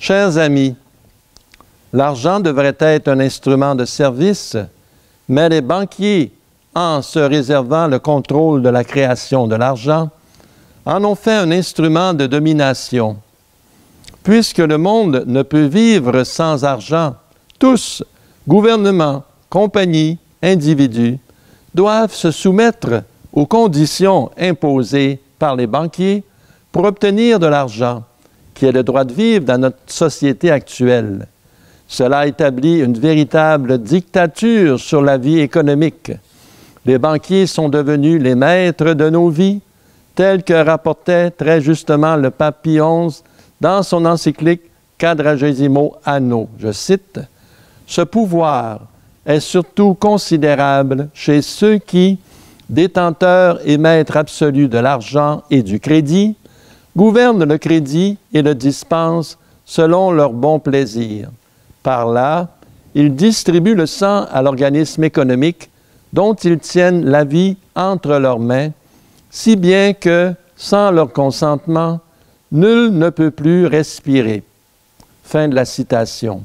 Chers amis, l'argent devrait être un instrument de service, mais les banquiers, en se réservant le contrôle de la création de l'argent, en ont fait un instrument de domination. Puisque le monde ne peut vivre sans argent, tous, gouvernements, compagnies, individus, doivent se soumettre aux conditions imposées par les banquiers pour obtenir de l'argent, qui est le droit de vivre dans notre société actuelle. Cela établit une véritable dictature sur la vie économique. Les banquiers sont devenus les maîtres de nos vies, tel que rapportait très justement le pape Pie XI dans son encyclique Quadragesimo Anno. Je cite, « Ce pouvoir est surtout considérable chez ceux qui, détenteurs et maîtres absolus de l'argent et du crédit, gouvernent le crédit et le dispensent selon leur bon plaisir. Par là, ils distribuent le sang à l'organisme économique dont ils tiennent la vie entre leurs mains, si bien que, sans leur consentement, nul ne peut plus respirer. » Fin de la citation.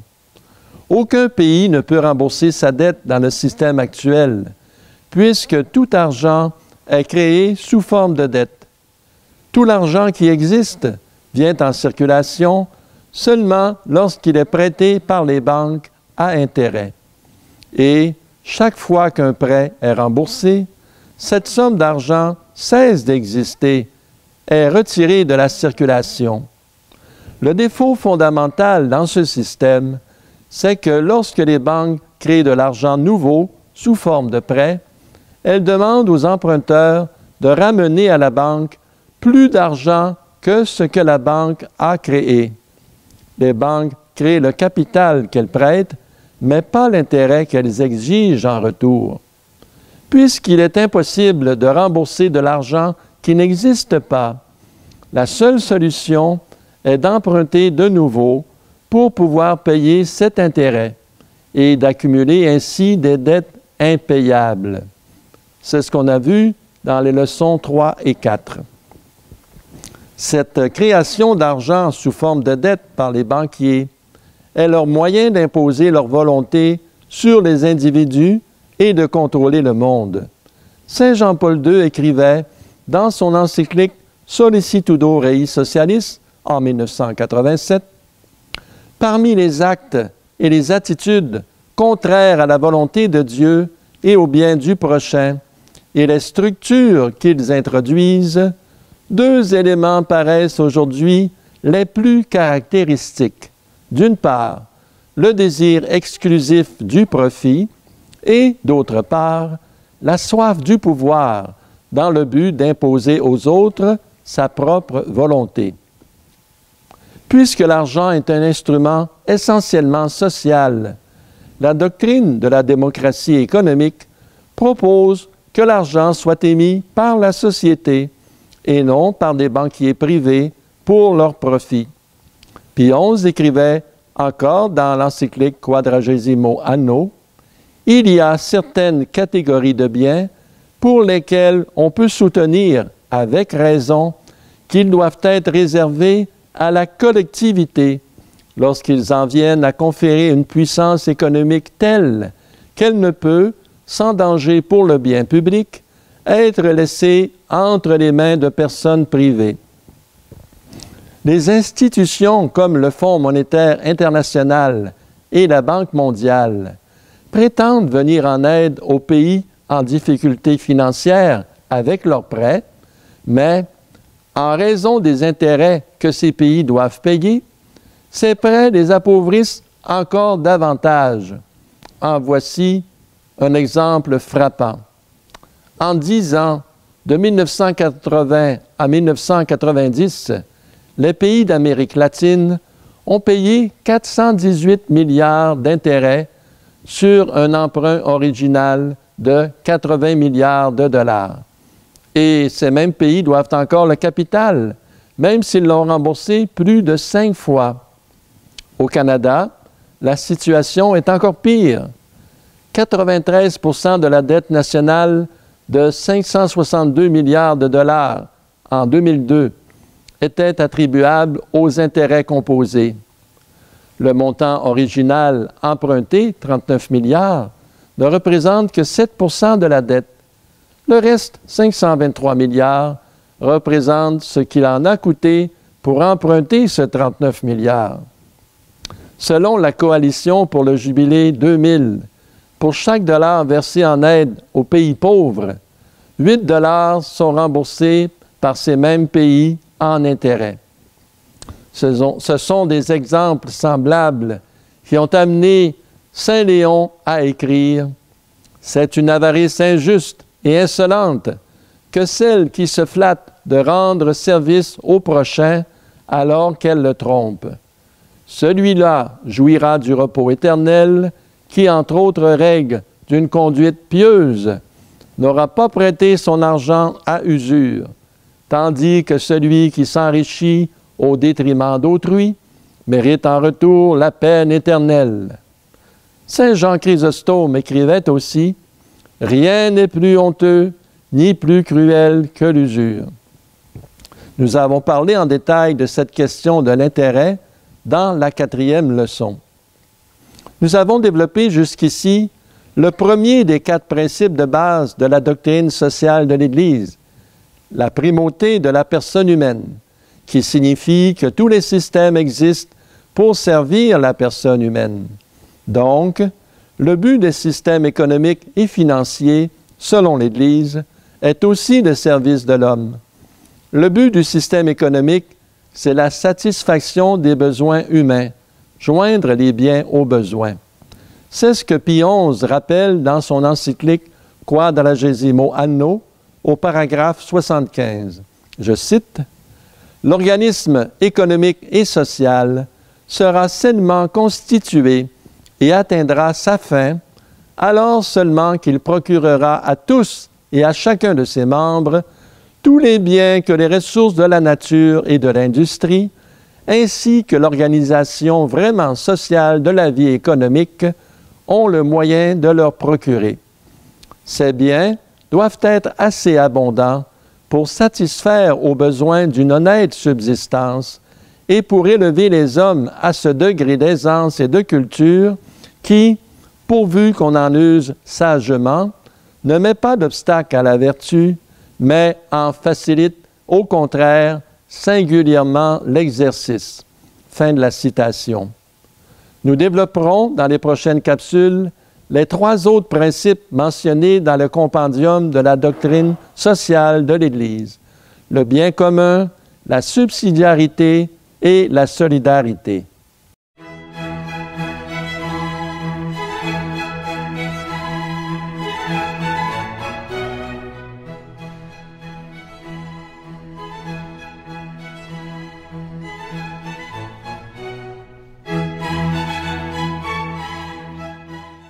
Aucun pays ne peut rembourser sa dette dans le système actuel, puisque tout argent est créé sous forme de dette. Tout l'argent qui existe vient en circulation seulement lorsqu'il est prêté par les banques à intérêt. Et chaque fois qu'un prêt est remboursé, cette somme d'argent cesse d'exister, est retirée de la circulation. Le défaut fondamental dans ce système, c'est que lorsque les banques créent de l'argent nouveau sous forme de prêt, elles demandent aux emprunteurs de ramener à la banque plus d'argent que ce que la banque a créé. Les banques créent le capital qu'elles prêtent, mais pas l'intérêt qu'elles exigent en retour. Puisqu'il est impossible de rembourser de l'argent qui n'existe pas, la seule solution est d'emprunter de nouveau pour pouvoir payer cet intérêt et d'accumuler ainsi des dettes impayables. C'est ce qu'on a vu dans les leçons 3 et 4. Cette création d'argent sous forme de dette par les banquiers est leur moyen d'imposer leur volonté sur les individus et de contrôler le monde. Saint Jean-Paul II écrivait dans son encyclique Sollicitudo Rei Socialis en 1987, « Parmi les actes et les attitudes contraires à la volonté de Dieu et au bien du prochain et les structures qu'ils introduisent, deux éléments paraissent aujourd'hui les plus caractéristiques. D'une part, le désir exclusif du profit et, d'autre part, la soif du pouvoir dans le but d'imposer aux autres sa propre volonté. » Puisque l'argent est un instrument essentiellement social, la doctrine de la démocratie économique propose que l'argent soit émis par la société et non par des banquiers privés pour leur profit. Pie XI écrivait encore dans l'encyclique Quadragesimo Anno, « Il y a certaines catégories de biens pour lesquels on peut soutenir, avec raison, qu'ils doivent être réservés à la collectivité lorsqu'ils en viennent à conférer une puissance économique telle qu'elle ne peut, sans danger pour le bien public, être laissée entre les mains de personnes privées. Les institutions comme le Fonds monétaire international et la Banque mondiale prétendent venir en aide aux pays en difficulté financière avec leurs prêts, mais en raison des intérêts que ces pays doivent payer, ces prêts les appauvrissent encore davantage. En voici un exemple frappant. En 10 ans, de 1980 à 1990, les pays d'Amérique latine ont payé 418 milliards d'intérêts sur un emprunt original de 80 milliards de dollars. Et ces mêmes pays doivent encore le capital, même s'ils l'ont remboursé plus de 5 fois. Au Canada, la situation est encore pire. 93 % de la dette nationale de 562 milliards de dollars en 2002 était attribuable aux intérêts composés. Le montant original emprunté, 39 milliards, ne représente que 7 % de la dette. Le reste, 523 milliards, représente ce qu'il en a coûté pour emprunter ce 39 milliards. Selon la Coalition pour le Jubilé 2000, pour chaque dollar versé en aide aux pays pauvres, 8 $ sont remboursés par ces mêmes pays en intérêts. Ce sont des exemples semblables qui ont amené Saint Léon à écrire « C'est une avarice injuste et insolente que celle qui se flatte de rendre service au prochain alors qu'elle le trompe. Celui-là jouira du repos éternel qui, entre autres règles d'une conduite pieuse, n'aura pas prêté son argent à usure, tandis que celui qui s'enrichit au détriment d'autrui mérite en retour la peine éternelle. » Saint Jean Chrysostome écrivait aussi « Rien n'est plus honteux ni plus cruel que l'usure. » Nous avons parlé en détail de cette question de l'intérêt dans la 4e leçon. Nous avons développé jusqu'ici le premier des 4 principes de base de la doctrine sociale de l'Église, la primauté de la personne humaine, qui signifie que tous les systèmes existent pour servir la personne humaine. Donc, le but des systèmes économiques et financiers, selon l'Église, est aussi le service de l'homme. Le but du système économique, c'est la satisfaction des besoins humains, joindre les biens aux besoins. C'est ce que Pie XI rappelle dans son encyclique Quadragesimo Anno, au paragraphe 75. Je cite, « L'organisme économique et social sera sainement constitué et atteindra sa fin, alors seulement qu'il procurera à tous et à chacun de ses membres tous les biens que les ressources de la nature et de l'industrie, ainsi que l'organisation vraiment sociale de la vie économique, ont le moyen de leur procurer. Ces biens doivent être assez abondants pour satisfaire aux besoins d'une honnête subsistance et pour élever les hommes à ce degré d'aisance et de culture qui, pourvu qu'on en use sagement, ne met pas d'obstacle à la vertu, mais en facilite, au contraire, singulièrement l'exercice. » Fin de la citation. Nous développerons dans les prochaines capsules les 3 autres principes mentionnés dans le compendium de la doctrine sociale de l'Église: le bien commun, la subsidiarité et la solidarité.